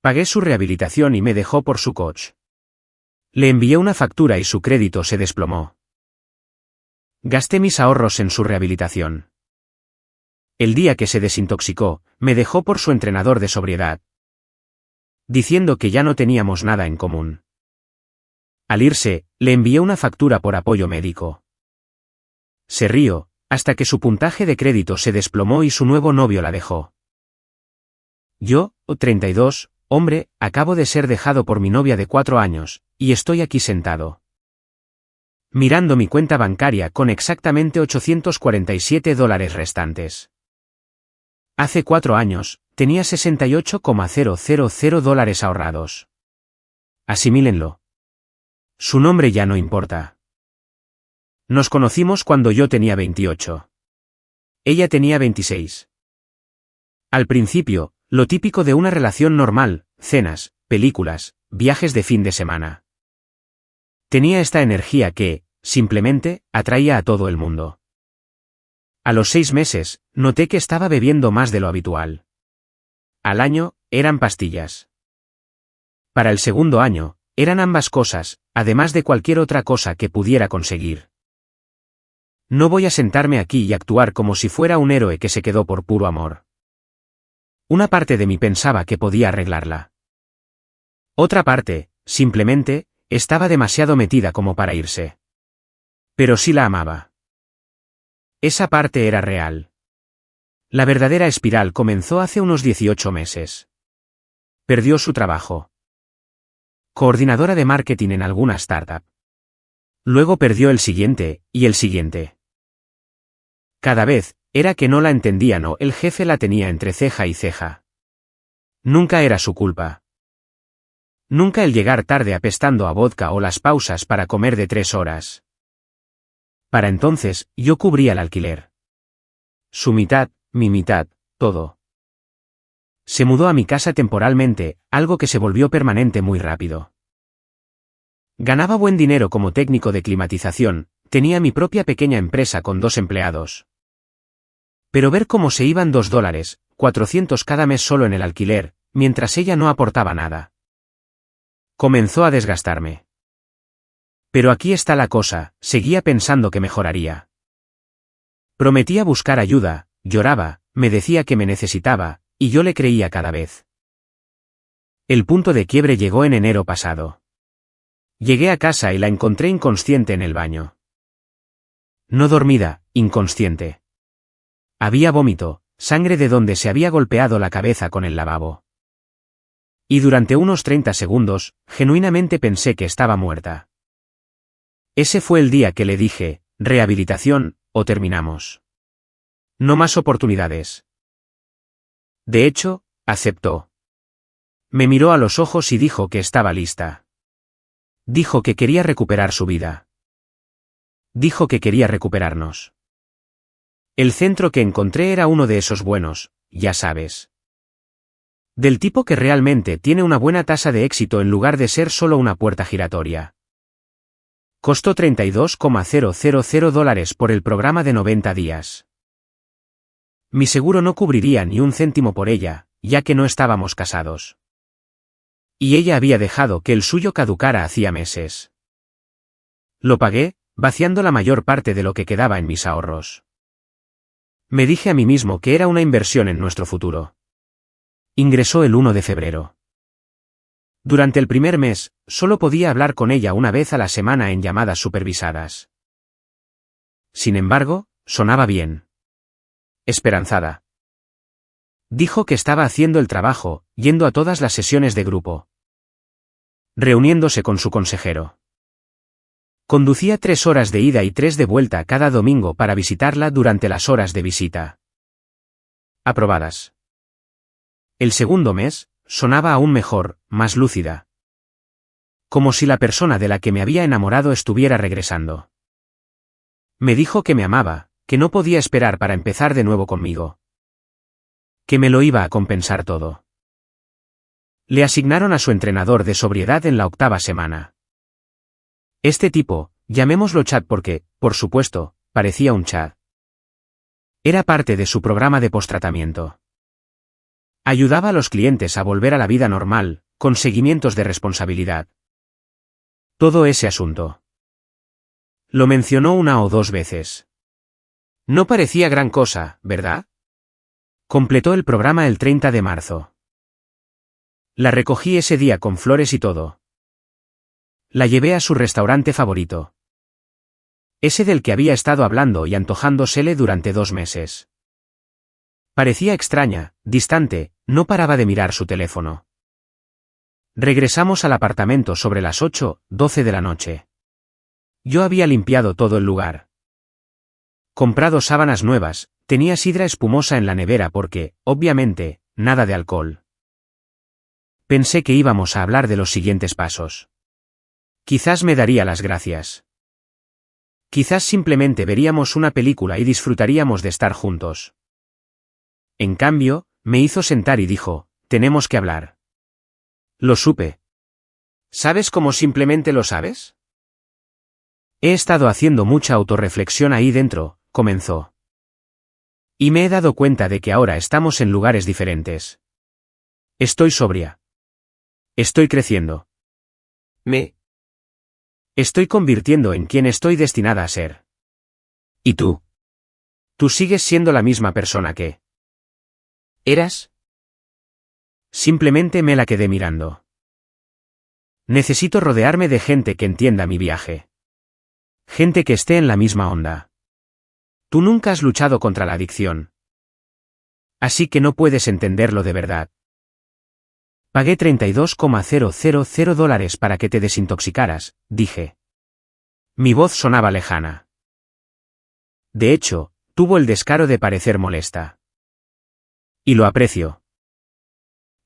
Pagué su rehabilitación y me dejó por su coach. Le envié una factura y su crédito se desplomó. Gasté mis ahorros en su rehabilitación. El día que se desintoxicó, me dejó por su entrenador de sobriedad, diciendo que ya no teníamos nada en común. Al irse, le envié una factura por apoyo médico. Se rió, hasta que su puntaje de crédito se desplomó y su nuevo novio la dejó. Yo, 32, hombre, acabo de ser dejado por mi novia de 4 años, y estoy aquí sentado, mirando mi cuenta bancaria con exactamente $847 restantes. Hace 4 años, tenía $68,000 ahorrados. Asimílenlo. Su nombre ya no importa. Nos conocimos cuando yo tenía 28. Ella tenía 26. Al principio, lo típico de una relación normal, cenas, películas, viajes de fin de semana. Tenía esta energía que, simplemente, atraía a todo el mundo. A los 6 meses, noté que estaba bebiendo más de lo habitual. Al año, eran pastillas. Para el segundo año, eran ambas cosas, además de cualquier otra cosa que pudiera conseguir. No voy a sentarme aquí y actuar como si fuera un héroe que se quedó por puro amor. Una parte de mí pensaba que podía arreglarla. Otra parte, simplemente, estaba demasiado metida como para irse. Pero sí la amaba. Esa parte era real. La verdadera espiral comenzó hace unos 18 meses. Perdió su trabajo. Coordinadora de marketing en alguna startup. Luego perdió el siguiente, y el siguiente. Cada vez, era que no la entendían o el jefe la tenía entre ceja y ceja. Nunca era su culpa. Nunca el llegar tarde apestando a vodka o las pausas para comer de 3 horas. Para entonces, yo cubría el alquiler. Su mitad, mi mitad, todo. Se mudó a mi casa temporalmente, algo que se volvió permanente muy rápido. Ganaba buen dinero como técnico de climatización, tenía mi propia pequeña empresa con 2 empleados. Pero ver cómo se iban $2, 400 cada mes solo en el alquiler, mientras ella no aportaba nada, comenzó a desgastarme. Pero aquí está la cosa, seguía pensando que mejoraría. Prometía buscar ayuda, lloraba, me decía que me necesitaba, y yo le creía cada vez. El punto de quiebre llegó en enero pasado. Llegué a casa y la encontré inconsciente en el baño. No dormida, inconsciente. Había vómito, sangre de donde se había golpeado la cabeza con el lavabo. Y durante unos 30 segundos, genuinamente pensé que estaba muerta. Ese fue el día que le dije, rehabilitación, o terminamos. No más oportunidades. De hecho, aceptó. Me miró a los ojos y dijo que estaba lista. Dijo que quería recuperar su vida. Dijo que quería recuperarnos. El centro que encontré era uno de esos buenos, ya sabes. Del tipo que realmente tiene una buena tasa de éxito en lugar de ser solo una puerta giratoria. Costó $32,000 por el programa de 90 días. Mi seguro no cubriría ni un céntimo por ella, ya que no estábamos casados. Y ella había dejado que el suyo caducara hacía meses. Lo pagué, vaciando la mayor parte de lo que quedaba en mis ahorros. Me dije a mí mismo que era una inversión en nuestro futuro. Ingresó el 1 de febrero. Durante el primer mes, solo podía hablar con ella una vez a la semana en llamadas supervisadas. Sin embargo, sonaba bien. Esperanzada. Dijo que estaba haciendo el trabajo, yendo a todas las sesiones de grupo. Reuniéndose con su consejero. Conducía 3 horas de ida y 3 de vuelta cada domingo para visitarla durante las horas de visita. Aprobadas. El segundo mes, sonaba aún mejor, más lúcida. Como si la persona de la que me había enamorado estuviera regresando. Me dijo que me amaba, que no podía esperar para empezar de nuevo conmigo. Que me lo iba a compensar todo. Le asignaron a su entrenador de sobriedad en la 8ª semana. Este tipo, llamémoslo Chad porque, por supuesto, parecía un Chad. Era parte de su programa de postratamiento. Ayudaba a los clientes a volver a la vida normal, con seguimientos de responsabilidad. Todo ese asunto. Lo mencionó una o dos veces. No parecía gran cosa, ¿verdad? Completó el programa el 30 de marzo. La recogí ese día con flores y todo. La llevé a su restaurante favorito. Ese del que había estado hablando y antojándosele durante 2 meses. Parecía extraña, distante, no paraba de mirar su teléfono. Regresamos al apartamento sobre las 8:12 de la noche. Yo había limpiado todo el lugar. Comprado sábanas nuevas, tenía sidra espumosa en la nevera porque, obviamente, nada de alcohol. Pensé que íbamos a hablar de los siguientes pasos. Quizás me daría las gracias. Quizás simplemente veríamos una película y disfrutaríamos de estar juntos. En cambio, me hizo sentar y dijo, tenemos que hablar. Lo supe. ¿Sabes cómo simplemente lo sabes? He estado haciendo mucha autorreflexión ahí dentro, comenzó. Y me he dado cuenta de que ahora estamos en lugares diferentes. Estoy sobria. Estoy creciendo. Me estoy convirtiendo en quien estoy destinada a ser. ¿Y tú? Tú sigues siendo la misma persona que ¿eras? Simplemente me la quedé mirando. Necesito rodearme de gente que entienda mi viaje. Gente que esté en la misma onda. Tú nunca has luchado contra la adicción. Así que no puedes entenderlo de verdad. Pagué $32,000 para que te desintoxicaras, dije. Mi voz sonaba lejana. De hecho, tuvo el descaro de parecer molesta. Y lo aprecio.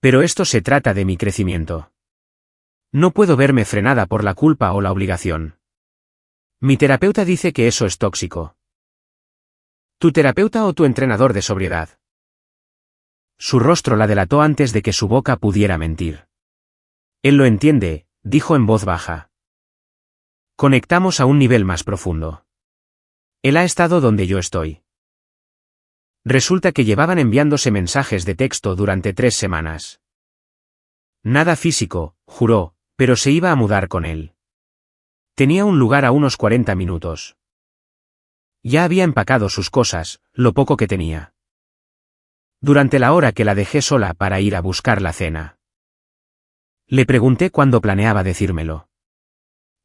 Pero esto se trata de mi crecimiento. No puedo verme frenada por la culpa o la obligación. Mi terapeuta dice que eso es tóxico. ¿Tu terapeuta o tu entrenador de sobriedad? Su rostro la delató antes de que su boca pudiera mentir. Él lo entiende, dijo en voz baja. Conectamos a un nivel más profundo. Él ha estado donde yo estoy. Resulta que llevaban enviándose mensajes de texto durante 3 semanas. Nada físico, juró, pero se iba a mudar con él. Tenía un lugar a unos 40 minutos. Ya había empacado sus cosas, lo poco que tenía. Durante la hora que la dejé sola para ir a buscar la cena. Le pregunté cuándo planeaba decírmelo.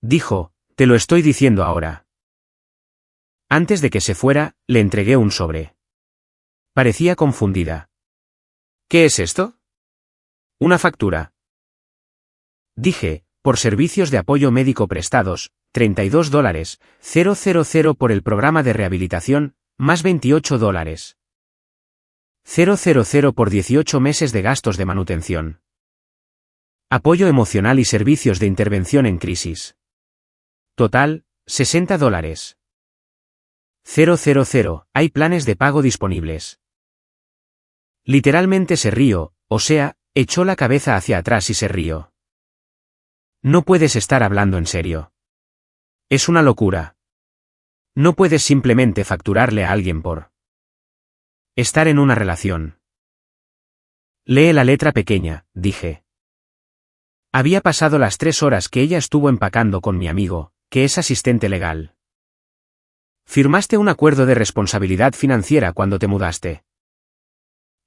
Dijo, te lo estoy diciendo ahora. Antes de que se fuera, le entregué un sobre. Parecía confundida. ¿Qué es esto? Una factura. Dije, por servicios de apoyo médico prestados, $32,000 por el programa de rehabilitación, más $28. $000 por 18 meses de gastos de manutención. Apoyo emocional y servicios de intervención en crisis. Total, $60. $000, hay planes de pago disponibles. Literalmente se rió, o sea, echó la cabeza hacia atrás y se rió. No puedes estar hablando en serio. Es una locura. No puedes simplemente facturarle a alguien por estar en una relación. Lee la letra pequeña, dije. Había pasado las 3 horas que ella estuvo empacando con mi amigo, que es asistente legal. Firmaste un acuerdo de responsabilidad financiera cuando te mudaste.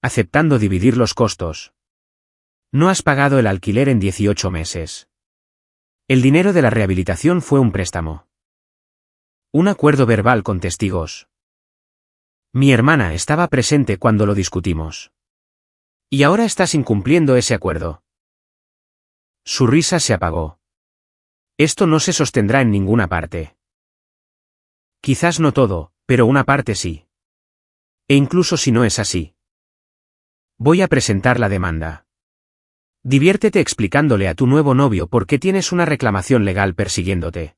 Aceptando dividir los costos. No has pagado el alquiler en 18 meses. El dinero de la rehabilitación fue un préstamo. Un acuerdo verbal con testigos. Mi hermana estaba presente cuando lo discutimos. Y ahora estás incumpliendo ese acuerdo. Su risa se apagó. Esto no se sostendrá en ninguna parte. Quizás no todo, pero una parte sí. E incluso si no es así. Voy a presentar la demanda. Diviértete explicándole a tu nuevo novio por qué tienes una reclamación legal persiguiéndote.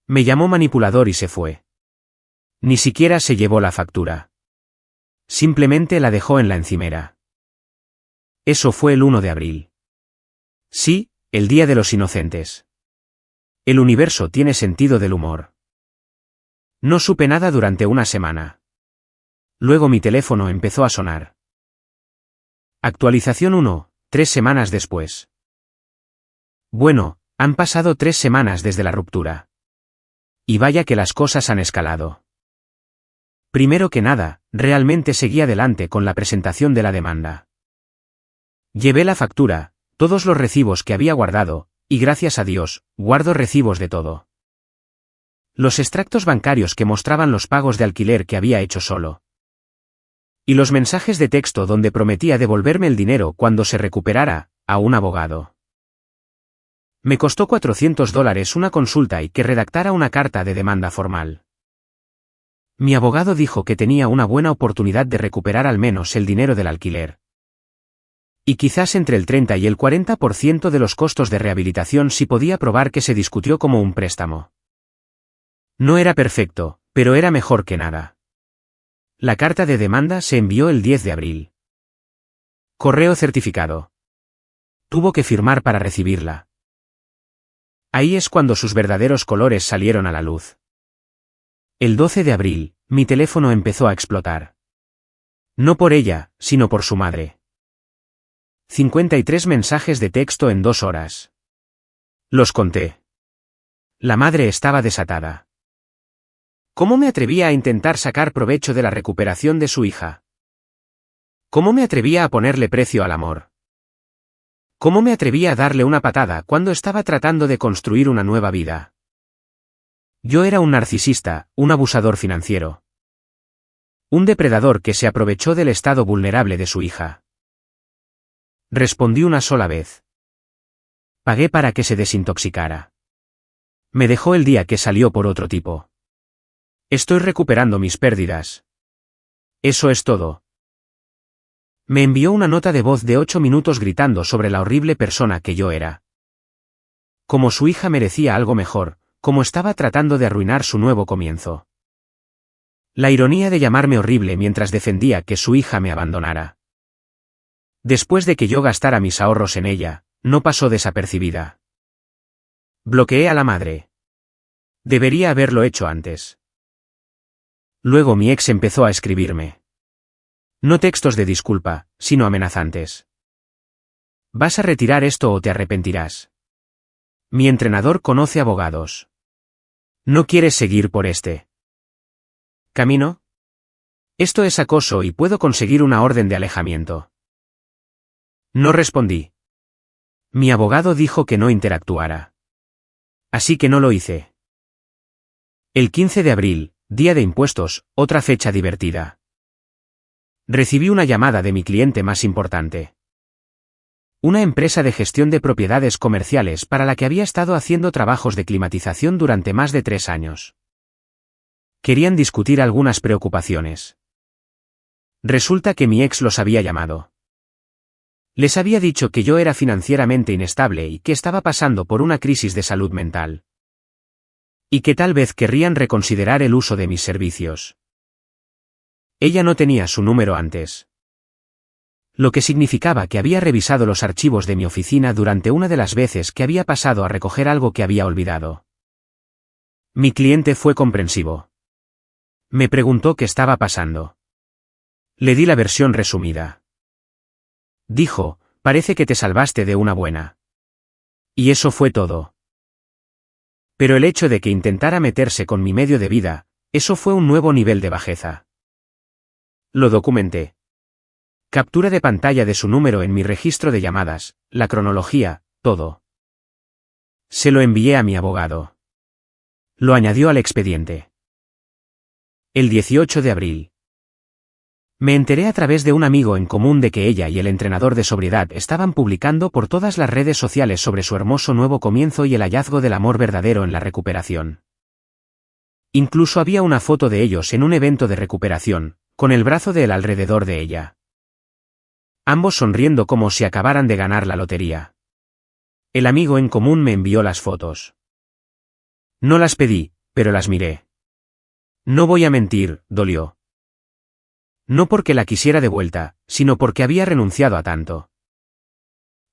Me llamó manipulador y se fue. Ni siquiera se llevó la factura. Simplemente la dejó en la encimera. Eso fue el 1 de abril. Sí, el Día de los Inocentes. El universo tiene sentido del humor. No supe nada durante una semana. Luego mi teléfono empezó a sonar. Actualización 1, 3 semanas después. Bueno, han pasado 3 semanas desde la ruptura. Y vaya que las cosas han escalado. Primero que nada, realmente seguí adelante con la presentación de la demanda. Llevé la factura, todos los recibos que había guardado, y gracias a Dios, guardo recibos de todo. Los extractos bancarios que mostraban los pagos de alquiler que había hecho solo. Y los mensajes de texto donde prometía devolverme el dinero cuando se recuperara, a un abogado. Me costó $400 una consulta y que redactara una carta de demanda formal. Mi abogado dijo que tenía una buena oportunidad de recuperar al menos el dinero del alquiler. Y quizás entre el 30 y el 40% de los costos de rehabilitación si podía probar que se discutió como un préstamo. No era perfecto, pero era mejor que nada. La carta de demanda se envió el 10 de abril. Correo certificado. Tuvo que firmar para recibirla. Ahí es cuando sus verdaderos colores salieron a la luz. El 12 de abril, mi teléfono empezó a explotar. No por ella, sino por su madre. 53 mensajes de texto en 2 horas. Los conté. La madre estaba desatada. ¿Cómo me atrevía a intentar sacar provecho de la recuperación de su hija? ¿Cómo me atrevía a ponerle precio al amor? ¿Cómo me atrevía a darle una patada cuando estaba tratando de construir una nueva vida? Yo era un narcisista, un abusador financiero. Un depredador que se aprovechó del estado vulnerable de su hija. Respondí una sola vez. Pagué para que se desintoxicara. Me dejó el día que salió por otro tipo. Estoy recuperando mis pérdidas. Eso es todo. Me envió una nota de voz de 8 minutos gritando sobre la horrible persona que yo era. Como su hija merecía algo mejor, como estaba tratando de arruinar su nuevo comienzo. La ironía de llamarme horrible mientras defendía que su hija me abandonara. Después de que yo gastara mis ahorros en ella, no pasó desapercibida. Bloqueé a la madre. Debería haberlo hecho antes. Luego mi ex empezó a escribirme. No textos de disculpa, sino amenazantes. Vas a retirar esto o te arrepentirás. Mi entrenador conoce abogados. ¿No quieres seguir por este camino? Esto es acoso y puedo conseguir una orden de alejamiento. No respondí. Mi abogado dijo que no interactuara. Así que no lo hice. El 15 de abril, día de impuestos, otra fecha divertida. Recibí una llamada de mi cliente más importante. Una empresa de gestión de propiedades comerciales para la que había estado haciendo trabajos de climatización durante más de 3 años. Querían discutir algunas preocupaciones. Resulta que mi ex los había llamado. Les había dicho que yo era financieramente inestable y que estaba pasando por una crisis de salud mental. Y que tal vez querrían reconsiderar el uso de mis servicios. Ella no tenía su número antes. Lo que significaba que había revisado los archivos de mi oficina durante una de las veces que había pasado a recoger algo que había olvidado. Mi cliente fue comprensivo. Me preguntó qué estaba pasando. Le di la versión resumida. Dijo, parece que te salvaste de una buena. Y eso fue todo. Pero el hecho de que intentara meterse con mi medio de vida, eso fue un nuevo nivel de bajeza. Lo documenté. Captura de pantalla de su número en mi registro de llamadas, la cronología, todo. Se lo envié a mi abogado. Lo añadió al expediente. El 18 de abril. Me enteré a través de un amigo en común de que ella y el entrenador de sobriedad estaban publicando por todas las redes sociales sobre su hermoso nuevo comienzo y el hallazgo del amor verdadero en la recuperación. Incluso había una foto de ellos en un evento de recuperación, con el brazo de él alrededor de ella. Ambos sonriendo como si acabaran de ganar la lotería. El amigo en común me envió las fotos. No las pedí, pero las miré. No voy a mentir, dolió. No porque la quisiera de vuelta, sino porque había renunciado a tanto.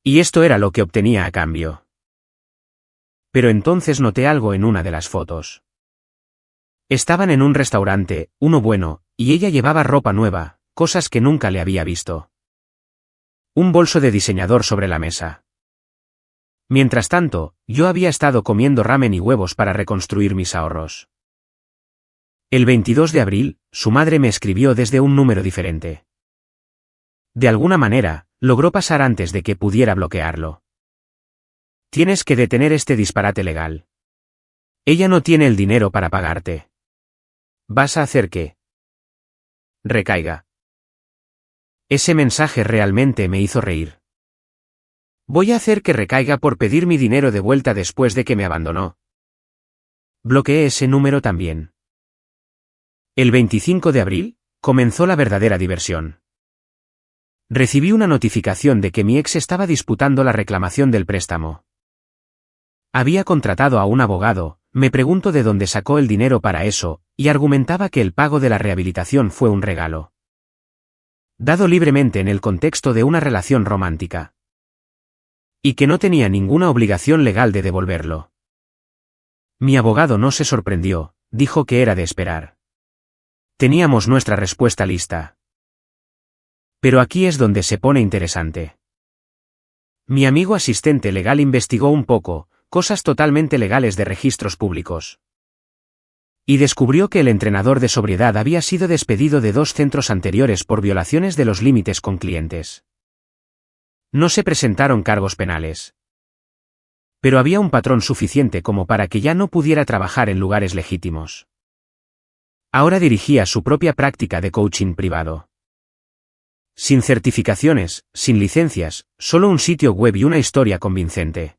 Y esto era lo que obtenía a cambio. Pero entonces noté algo en una de las fotos. Estaban en un restaurante, uno bueno, y ella llevaba ropa nueva, cosas que nunca le había visto. Un bolso de diseñador sobre la mesa. Mientras tanto, yo había estado comiendo ramen y huevos para reconstruir mis ahorros. El 22 de abril, su madre me escribió desde un número diferente. De alguna manera, logró pasar antes de que pudiera bloquearlo. Tienes que detener este disparate legal. Ella no tiene el dinero para pagarte. ¿Vas a hacer que recaiga? Ese mensaje realmente me hizo reír. Voy a hacer que recaiga por pedir mi dinero de vuelta después de que me abandonó. Bloqueé ese número también. El 25 de abril, comenzó la verdadera diversión. Recibí una notificación de que mi ex estaba disputando la reclamación del préstamo. Había contratado a un abogado, me pregunto de dónde sacó el dinero para eso, y argumentaba que el pago de la rehabilitación fue un regalo dado libremente en el contexto de una relación romántica. Y que no tenía ninguna obligación legal de devolverlo. Mi abogado no se sorprendió, dijo que era de esperar. Teníamos nuestra respuesta lista. Pero aquí es donde se pone interesante. Mi amigo asistente legal investigó un poco, cosas totalmente legales de registros públicos. Y descubrió que el entrenador de sobriedad había sido despedido de 2 centros anteriores por violaciones de los límites con clientes. No se presentaron cargos penales. Pero había un patrón suficiente como para que ya no pudiera trabajar en lugares legítimos. Ahora dirigía su propia práctica de coaching privado. Sin certificaciones, sin licencias, solo un sitio web y una historia convincente.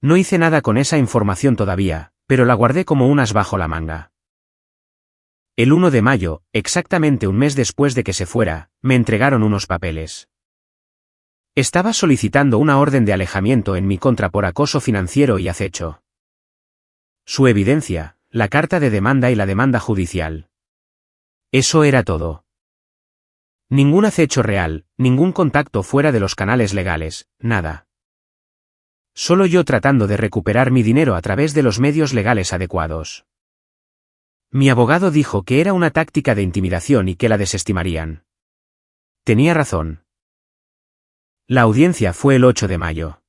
No hice nada con esa información todavía, pero la guardé como un as bajo la manga. El 1 de mayo, exactamente un mes después de que se fuera, me entregaron unos papeles. Estaba solicitando una orden de alejamiento en mi contra por acoso financiero y acecho. Su evidencia, la carta de demanda y la demanda judicial. Eso era todo. Ningún acecho real, ningún contacto fuera de los canales legales, nada. Solo yo tratando de recuperar mi dinero a través de los medios legales adecuados. Mi abogado dijo que era una táctica de intimidación y que la desestimarían. Tenía razón. La audiencia fue el 8 de mayo.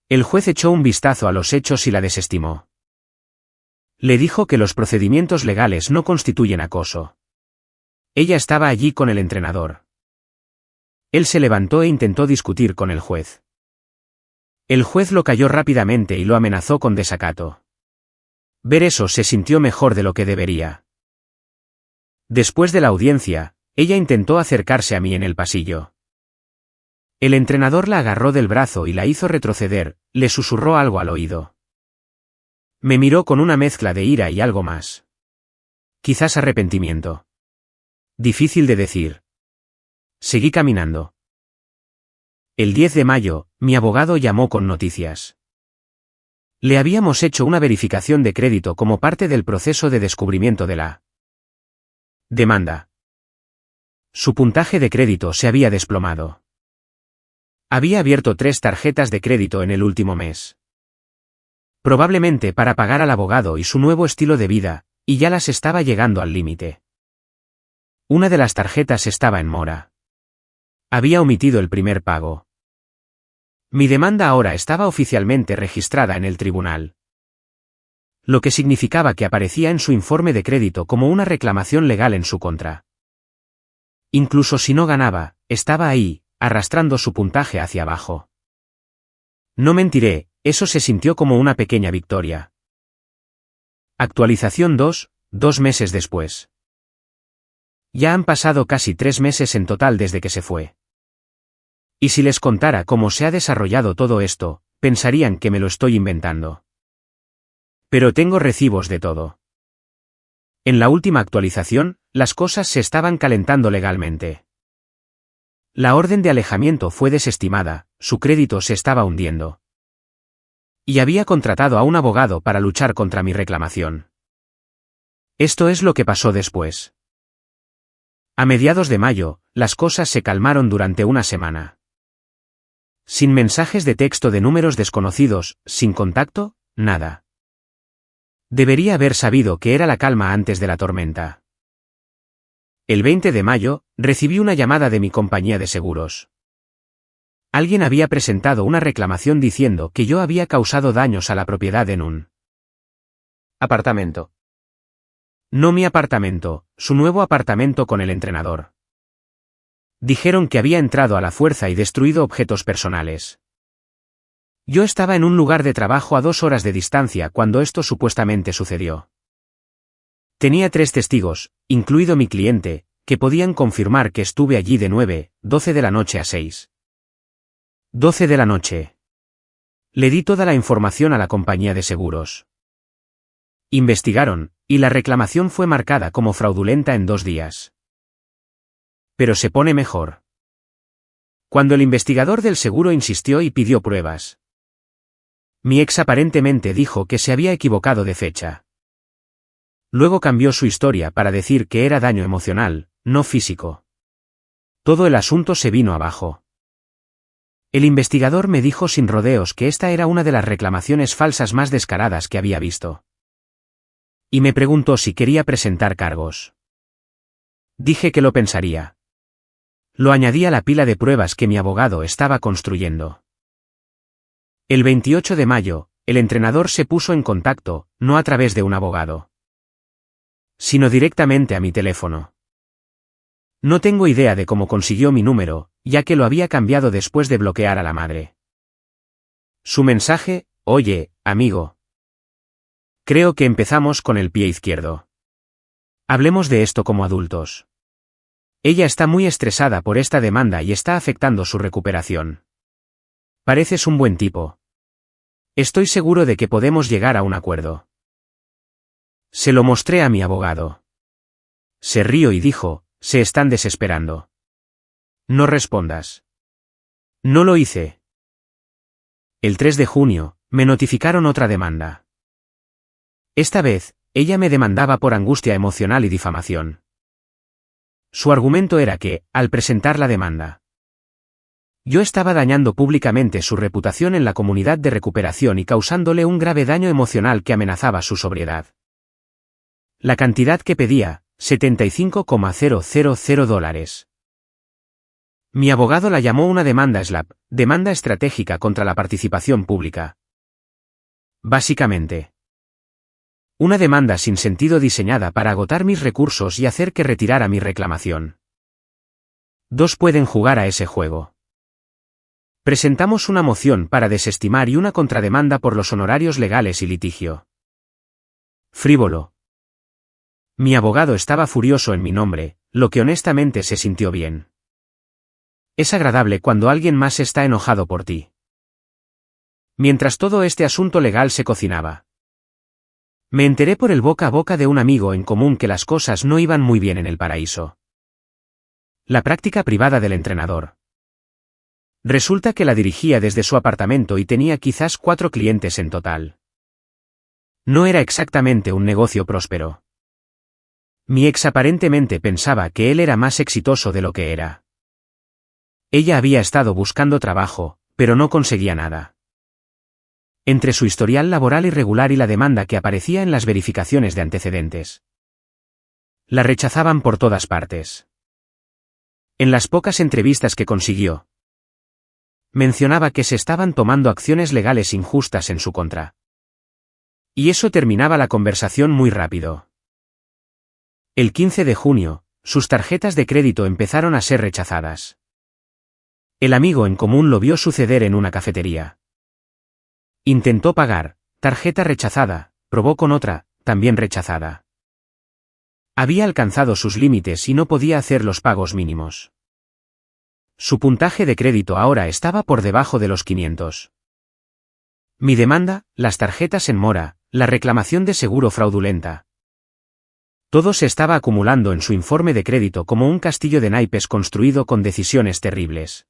El juez echó un vistazo a los hechos y la desestimó. Le dijo que los procedimientos legales no constituyen acoso. Ella estaba allí con el entrenador. Él se levantó e intentó discutir con el juez. El juez lo calló rápidamente y lo amenazó con desacato. Ver eso se sintió mejor de lo que debería. Después de la audiencia, ella intentó acercarse a mí en el pasillo. El entrenador la agarró del brazo y la hizo retroceder, le susurró algo al oído. Me miró con una mezcla de ira y algo más. Quizás arrepentimiento. Difícil de decir. Seguí caminando. El 10 de mayo, mi abogado llamó con noticias. Le habíamos hecho una verificación de crédito como parte del proceso de descubrimiento de la demanda. Su puntaje de crédito se había desplomado. Había abierto 3 tarjetas de crédito en el último mes. Probablemente para pagar al abogado y su nuevo estilo de vida, y ya las estaba llegando al límite. Una de las tarjetas estaba en mora. Había omitido el primer pago. Mi demanda ahora estaba oficialmente registrada en el tribunal. Lo que significaba que aparecía en su informe de crédito como una reclamación legal en su contra. Incluso si no ganaba, estaba ahí, arrastrando su puntaje hacia abajo. No mentiré, eso se sintió como una pequeña victoria. Actualización 2, 2 meses después. Ya han pasado casi 3 meses en total desde que se fue. Y si les contara cómo se ha desarrollado todo esto, pensarían que me lo estoy inventando. Pero tengo recibos de todo. En la última actualización, las cosas se estaban calentando legalmente. La orden de alejamiento fue desestimada, su crédito se estaba hundiendo. Y había contratado a un abogado para luchar contra mi reclamación. Esto es lo que pasó después. A mediados de mayo, las cosas se calmaron durante una semana. Sin mensajes de texto de números desconocidos, sin contacto, nada. Debería haber sabido que era la calma antes de la tormenta. El 20 de mayo, recibí una llamada de mi compañía de seguros. Alguien había presentado una reclamación diciendo que yo había causado daños a la propiedad en un apartamento. No mi apartamento, su nuevo apartamento con el entrenador. Dijeron que había entrado a la fuerza y destruido objetos personales. Yo estaba en un lugar de trabajo a 2 horas de distancia cuando esto supuestamente sucedió. Tenía 3 testigos, incluido mi cliente, que podían confirmar que estuve allí de 9:12 de la noche a 6:12 de la noche. Le di toda la información a la compañía de seguros. Investigaron, y la reclamación fue marcada como fraudulenta en 2 días. Pero se pone mejor. Cuando el investigador del seguro insistió y pidió pruebas. Mi ex aparentemente dijo que se había equivocado de fecha. Luego cambió su historia para decir que era daño emocional, no físico. Todo el asunto se vino abajo. El investigador me dijo sin rodeos que esta era una de las reclamaciones falsas más descaradas que había visto. Y me preguntó si quería presentar cargos. Dije que lo pensaría. Lo añadí a la pila de pruebas que mi abogado estaba construyendo. El 28 de mayo, el entrenador se puso en contacto, no a través de un abogado, sino directamente a mi teléfono. No tengo idea de cómo consiguió mi número, ya que lo había cambiado después de bloquear a la madre. Su mensaje: oye, amigo. Creo que empezamos con el pie izquierdo. Hablemos de esto como adultos. Ella está muy estresada por esta demanda y está afectando su recuperación. Pareces un buen tipo. Estoy seguro de que podemos llegar a un acuerdo. Se lo mostré a mi abogado. Se rió y dijo: se están desesperando. No respondas. No lo hice. El 3 de junio, me notificaron otra demanda. Esta vez, ella me demandaba por angustia emocional y difamación. Su argumento era que, al presentar la demanda, yo estaba dañando públicamente su reputación en la comunidad de recuperación y causándole un grave daño emocional que amenazaba su sobriedad. La cantidad que pedía, $75,000. Mi abogado la llamó una demanda SLAPP, demanda estratégica contra la participación pública. Básicamente, una demanda sin sentido diseñada para agotar mis recursos y hacer que retirara mi reclamación. 2 pueden jugar a ese juego. Presentamos una moción para desestimar y una contrademanda por los honorarios legales y litigio. Frívolo. Mi abogado estaba furioso en mi nombre, lo que honestamente se sintió bien. Es agradable cuando alguien más está enojado por ti. Mientras todo este asunto legal se cocinaba, me enteré por el boca a boca de un amigo en común que las cosas no iban muy bien en el paraíso. La práctica privada del entrenador. Resulta que la dirigía desde su apartamento y tenía quizás 4 clientes en total. No era exactamente un negocio próspero. Mi ex aparentemente pensaba que él era más exitoso de lo que era. Ella había estado buscando trabajo, pero no conseguía nada. Entre su historial laboral irregular y la demanda que aparecía en las verificaciones de antecedentes, la rechazaban por todas partes. En las pocas entrevistas que consiguió, mencionaba que se estaban tomando acciones legales injustas en su contra. Y eso terminaba la conversación muy rápido. El 15 de junio, sus tarjetas de crédito empezaron a ser rechazadas. El amigo en común lo vio suceder en una cafetería. Intentó pagar, tarjeta rechazada, probó con otra, también rechazada. Había alcanzado sus límites y no podía hacer los pagos mínimos. Su puntaje de crédito ahora estaba por debajo de los 500. Mi demanda, las tarjetas en mora, la reclamación de seguro fraudulenta. Todo se estaba acumulando en su informe de crédito como un castillo de naipes construido con decisiones terribles.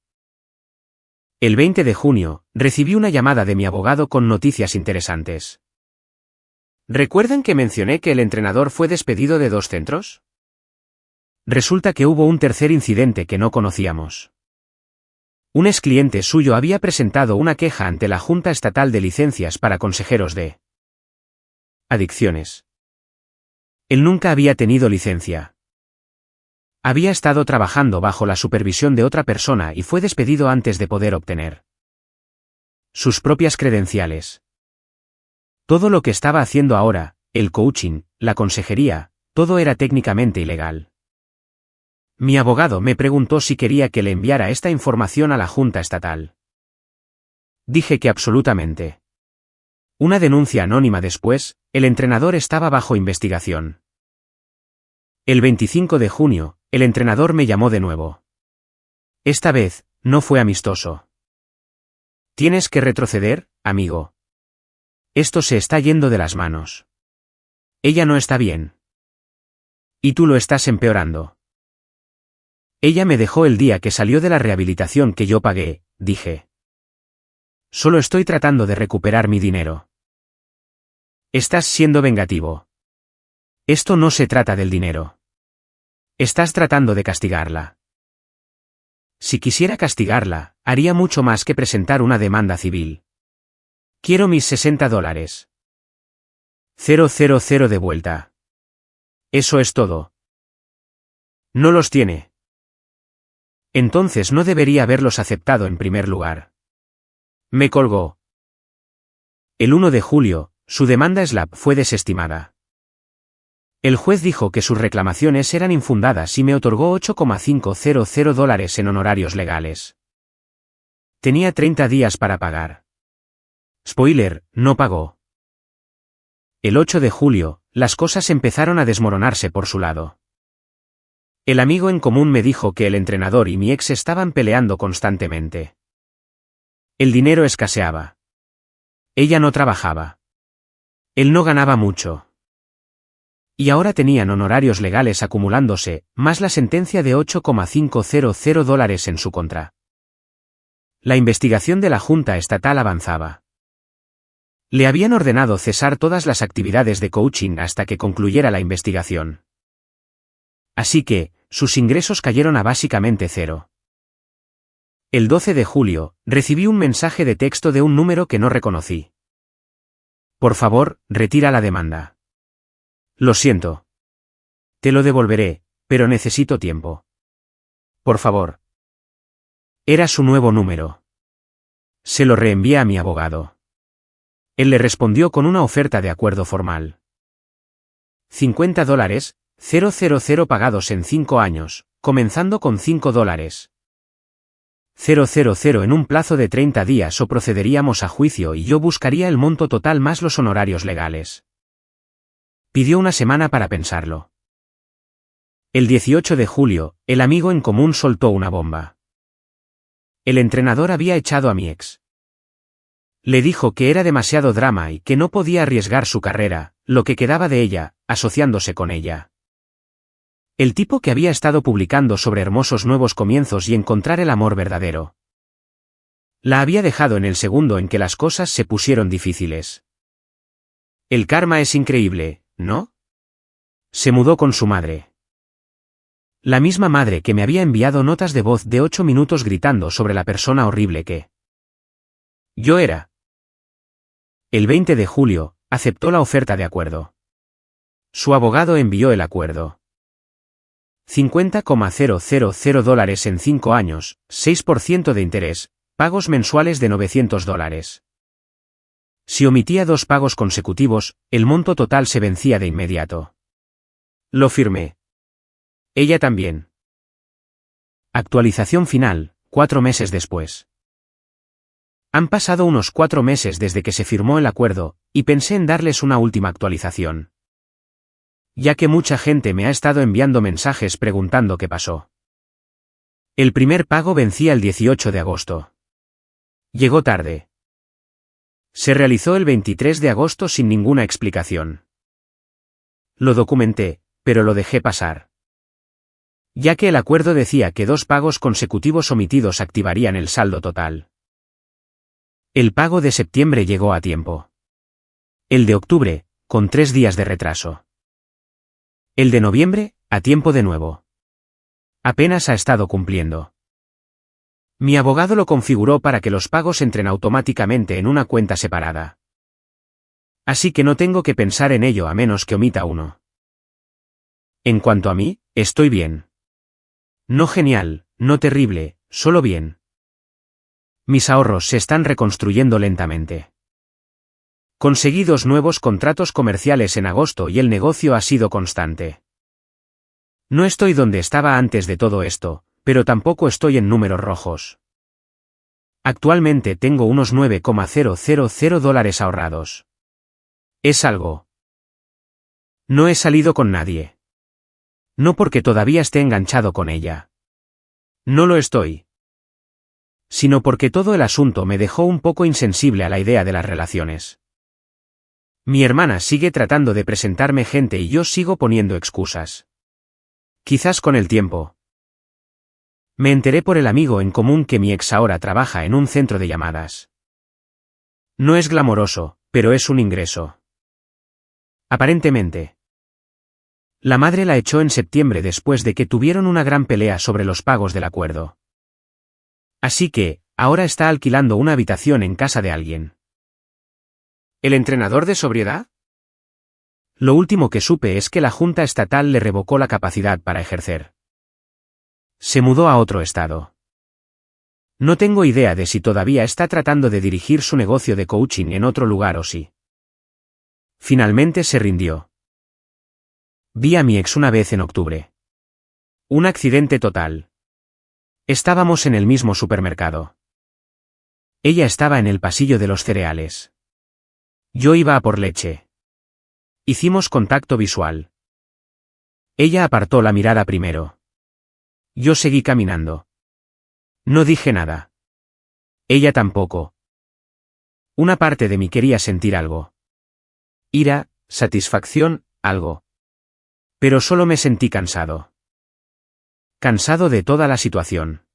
El 20 de junio, recibí una llamada de mi abogado con noticias interesantes. ¿Recuerdan que mencioné que el entrenador fue despedido de 2 centros? Resulta que hubo un tercer incidente que no conocíamos. Un ex cliente suyo había presentado una queja ante la Junta Estatal de Licencias para Consejeros de Adicciones. Él nunca había tenido licencia. Había estado trabajando bajo la supervisión de otra persona y fue despedido antes de poder obtener sus propias credenciales. Todo lo que estaba haciendo ahora, el coaching, la consejería, todo era técnicamente ilegal. Mi abogado me preguntó si quería que le enviara esta información a la Junta Estatal. Dije que absolutamente. Una denuncia anónima después, el entrenador estaba bajo investigación. El 25 de junio, el entrenador me llamó de nuevo. Esta vez, no fue amistoso. Tienes que retroceder, amigo. Esto se está yendo de las manos. Ella no está bien. Y tú lo estás empeorando. Ella me dejó el día que salió de la rehabilitación que yo pagué, dije. Solo estoy tratando de recuperar mi dinero. Estás siendo vengativo. Esto no se trata del dinero. Estás tratando de castigarla. Si quisiera castigarla, haría mucho más que presentar una demanda civil. Quiero mis $60. 000 de vuelta. Eso es todo. No los tiene. Entonces no debería haberlos aceptado en primer lugar. Me colgó. El 1 de julio, su demanda SLAPP fue desestimada. El juez dijo que sus reclamaciones eran infundadas y me otorgó $8,500 en honorarios legales. Tenía 30 días para pagar. Spoiler, no pagó. El 8 de julio, las cosas empezaron a desmoronarse por su lado. El amigo en común me dijo que el entrenador y mi ex estaban peleando constantemente. El dinero escaseaba. Ella no trabajaba. Él no ganaba mucho. Y ahora tenían honorarios legales acumulándose, más la sentencia de $8,500 en su contra. La investigación de la Junta Estatal avanzaba. Le habían ordenado cesar todas las actividades de coaching hasta que concluyera la investigación. Así que, sus ingresos cayeron a básicamente cero. El 12 de julio, recibí un mensaje de texto de un número que no reconocí. Por favor, retira la demanda. Lo siento. Te lo devolveré, pero necesito tiempo. Por favor. Era su nuevo número. Se lo reenvié a mi abogado. Él le respondió con una oferta de acuerdo formal. $50, 000 pagados en 5 años, comenzando con $5. 000 en un plazo de 30 días o procederíamos a juicio y yo buscaría el monto total más los honorarios legales. Pidió una semana para pensarlo. El 18 de julio, el amigo en común soltó una bomba. El entrenador había echado a mi ex. Le dijo que era demasiado drama y que no podía arriesgar su carrera, lo que quedaba de ella, asociándose con ella. El tipo que había estado publicando sobre hermosos nuevos comienzos y encontrar el amor verdadero. La había dejado en el segundo en que las cosas se pusieron difíciles. El karma es increíble, ¿no? Se mudó con su madre. La misma madre que me había enviado notas de voz de 8 minutos gritando sobre la persona horrible que yo era. El 20 de julio, aceptó la oferta de acuerdo. Su abogado envió el acuerdo. $50,000 en 5 años, 6% de interés, pagos mensuales de $900. Si omitía 2 pagos consecutivos, el monto total se vencía de inmediato. Lo firmé. Ella también. Actualización final, 4 meses después. Han pasado unos 4 meses desde que se firmó el acuerdo, y pensé en darles una última actualización. Ya que mucha gente me ha estado enviando mensajes preguntando qué pasó. El primer pago vencía el 18 de agosto. Llegó tarde. Se realizó el 23 de agosto sin ninguna explicación. Lo documenté, pero lo dejé pasar. Ya que el acuerdo decía que 2 pagos consecutivos omitidos activarían el saldo total. El pago de septiembre llegó a tiempo. El de octubre, con 3 días de retraso. El de noviembre, a tiempo de nuevo. Apenas ha estado cumpliendo. Mi abogado lo configuró para que los pagos entren automáticamente en una cuenta separada. Así que no tengo que pensar en ello a menos que omita uno. En cuanto a mí, estoy bien. No genial, no terrible, solo bien. Mis ahorros se están reconstruyendo lentamente. Conseguí 2 nuevos contratos comerciales en agosto y el negocio ha sido constante. No estoy donde estaba antes de todo esto, pero tampoco estoy en números rojos. Actualmente tengo unos $9,000 ahorrados. Es algo. No he salido con nadie. No porque todavía esté enganchado con ella. No lo estoy. Sino porque todo el asunto me dejó un poco insensible a la idea de las relaciones. Mi hermana sigue tratando de presentarme gente y yo sigo poniendo excusas. Quizás con el tiempo. Me enteré por el amigo en común que mi ex ahora trabaja en un centro de llamadas. No es glamoroso, pero es un ingreso. Aparentemente. La madre la echó en septiembre después de que tuvieron una gran pelea sobre los pagos del acuerdo. Así que, ahora está alquilando una habitación en casa de alguien. ¿El entrenador de sobriedad? Lo último que supe es que la Junta Estatal le revocó la capacidad para ejercer. Se mudó a otro estado. No tengo idea de si todavía está tratando de dirigir su negocio de coaching en otro lugar o sí. Finalmente se rindió. Vi a mi ex una vez en octubre. Un accidente total. Estábamos en el mismo supermercado. Ella estaba en el pasillo de los cereales. Yo iba a por leche. Hicimos contacto visual. Ella apartó la mirada primero. Yo seguí caminando. No dije nada. Ella tampoco. Una parte de mí quería sentir algo. Ira, satisfacción, algo. Pero solo me sentí cansado. Cansado de toda la situación.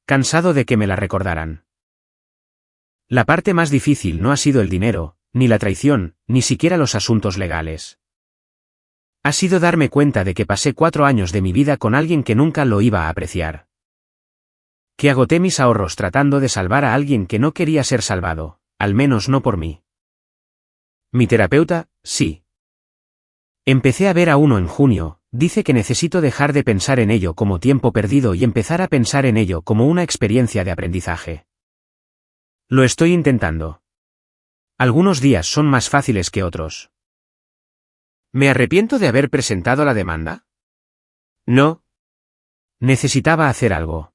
Cansado de que me la recordaran. La parte más difícil no ha sido el dinero, ni la traición, ni siquiera los asuntos legales. Ha sido darme cuenta de que pasé 4 años de mi vida con alguien que nunca lo iba a apreciar. Que agoté mis ahorros tratando de salvar a alguien que no quería ser salvado, al menos no por mí. Mi terapeuta, sí. Empecé a ver a uno en junio, dice que necesito dejar de pensar en ello como tiempo perdido y empezar a pensar en ello como una experiencia de aprendizaje. Lo estoy intentando. Algunos días son más fáciles que otros. ¿Me arrepiento de haber presentado la demanda? No. Necesitaba hacer algo.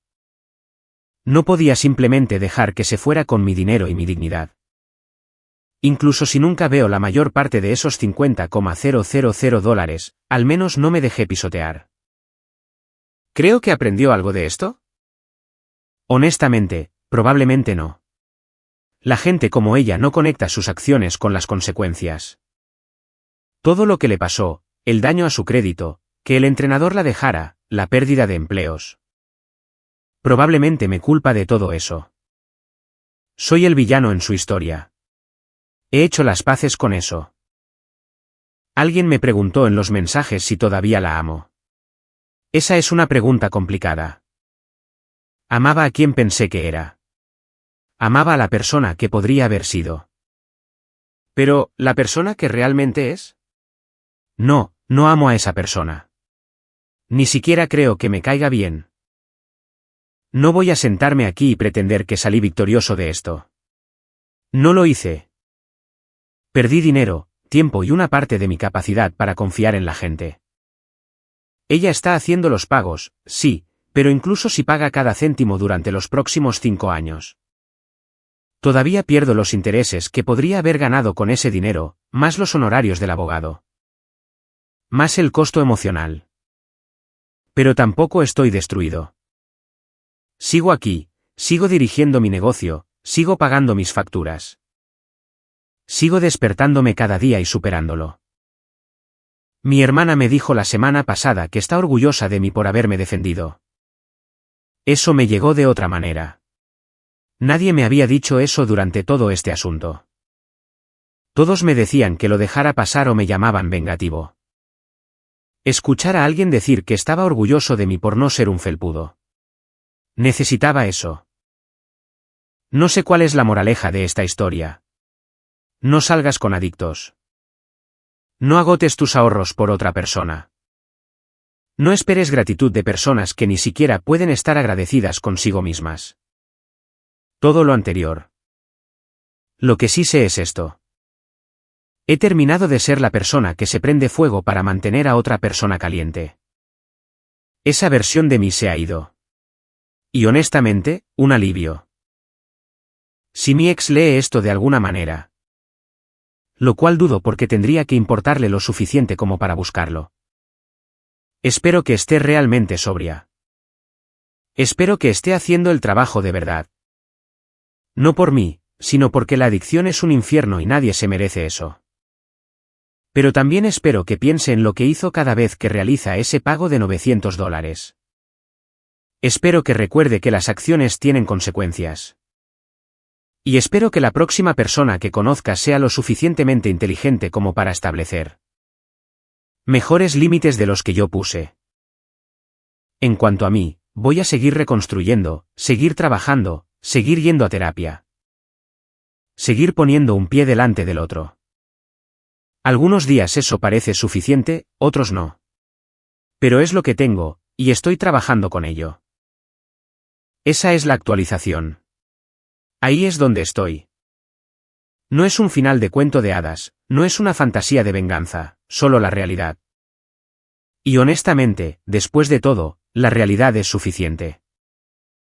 No podía simplemente dejar que se fuera con mi dinero y mi dignidad. Incluso si nunca veo la mayor parte de esos $50,000, al menos no me dejé pisotear. ¿Creo que aprendió algo de esto? Honestamente, probablemente no. La gente como ella no conecta sus acciones con las consecuencias. Todo lo que le pasó, el daño a su crédito, que el entrenador la dejara, la pérdida de empleos. Probablemente me culpa de todo eso. Soy el villano en su historia. He hecho las paces con eso. Alguien me preguntó en los mensajes si todavía la amo. Esa es una pregunta complicada. Amaba a quien pensé que era. Amaba a la persona que podría haber sido. Pero, ¿la persona que realmente es? No, no amo a esa persona. Ni siquiera creo que me caiga bien. No voy a sentarme aquí y pretender que salí victorioso de esto. No lo hice. Perdí dinero, tiempo y una parte de mi capacidad para confiar en la gente. Ella está haciendo los pagos, sí, pero incluso si paga cada céntimo durante los próximos 5 años. Todavía pierdo los intereses que podría haber ganado con ese dinero, más los honorarios del abogado. Más el costo emocional. Pero tampoco estoy destruido. Sigo aquí, sigo dirigiendo mi negocio, sigo pagando mis facturas. Sigo despertándome cada día y superándolo. Mi hermana me dijo la semana pasada que está orgullosa de mí por haberme defendido. Eso me llegó de otra manera. Nadie me había dicho eso durante todo este asunto. Todos me decían que lo dejara pasar o me llamaban vengativo. Escuchar a alguien decir que estaba orgulloso de mí por no ser un felpudo. Necesitaba eso. No sé cuál es la moraleja de esta historia. No salgas con adictos. No agotes tus ahorros por otra persona. No esperes gratitud de personas que ni siquiera pueden estar agradecidas consigo mismas. Todo lo anterior. Lo que sí sé es esto. He terminado de ser la persona que se prende fuego para mantener a otra persona caliente. Esa versión de mí se ha ido. Y honestamente, un alivio. Si mi ex lee esto de alguna manera. Lo cual dudo porque tendría que importarle lo suficiente como para buscarlo. Espero que esté realmente sobria. Espero que esté haciendo el trabajo de verdad. No por mí, sino porque la adicción es un infierno y nadie se merece eso. Pero también espero que piense en lo que hizo cada vez que realiza ese pago de $900. Espero que recuerde que las acciones tienen consecuencias. Y espero que la próxima persona que conozca sea lo suficientemente inteligente como para establecer mejores límites de los que yo puse. En cuanto a mí, voy a seguir reconstruyendo, seguir trabajando, seguir yendo a terapia. Seguir poniendo un pie delante del otro. Algunos días eso parece suficiente, otros no. Pero es lo que tengo, y estoy trabajando con ello. Esa es la actualización. Ahí es donde estoy. No es un final de cuento de hadas, no es una fantasía de venganza, solo la realidad. Y honestamente, después de todo, la realidad es suficiente.